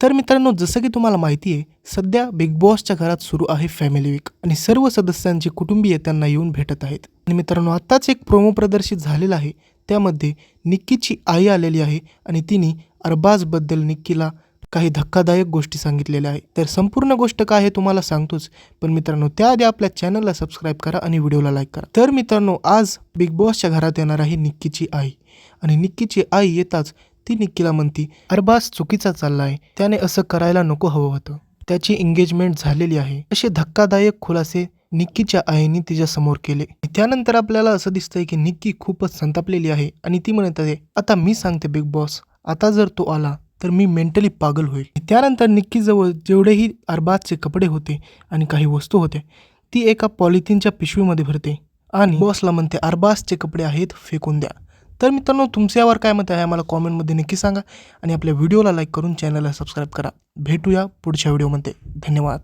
तर मित्रांनो, जसं की तुम्हाला माहिती आहे, सध्या बिग बॉसच्या घरात सुरू आहे फॅमिली वीक आणि सर्व सदस्यांचे कुटुंबीय त्यांना येऊन भेटत आहेत. आणि मित्रांनो, आत्ताच एक प्रोमो प्रदर्शित झालेला आहे. त्यामध्ये निक्कीची आई आलेली आहे आणि तिने अरबाजबद्दल निक्कीला काही धक्कादायक गोष्टी सांगितलेल्या आहे. तर संपूर्ण गोष्ट काय आहे तुम्हाला सांगतोच, पण मित्रांनो त्याआधी आपल्या चॅनलला सबस्क्राईब करा आणि व्हिडिओला लाईक करा. तर मित्रांनो, आज बिग बॉसच्या घरात येणार आहे निक्कीची आई आणि निक्कीची आई येताच ती निक्कीला म्हणती, अरबाज चुकीचा चाललाय, त्याने असं करायला नको हवं होतं, त्याची एंगेजमेंट झालेली आहे. असे धक्कादायक खुलासे निक्कीच्या आईने तिच्यासमोर केले. त्यानंतर आपल्याला असं दिसतंय की निक्की खूपच संतापलेली आहे आणि ती म्हणत आहे, आता मी सांगते बिग बॉस, आता जर तो आला तर मी मेंटली पागल होईल. त्यानंतर निक्कीजवळ जेवढेही अरबाजचे कपडे होते आणि काही वस्तू होत्या ती एका पॉलिथिनच्या पिशवीमध्ये भरते आणि बॉसला म्हणते, अरबाजचे कपडे आहेत, फेकून द्या. तर मित्रांनो, तुमचं यावर काय मत आहे आम्हाला कॉमेंटमध्ये नक्की सांगा आणि आपल्या व्हिडिओला लाईक करून चॅनलला सबस्क्राईब करा. भेटूया पुढच्या व्हिडिओमध्ये. धन्यवाद.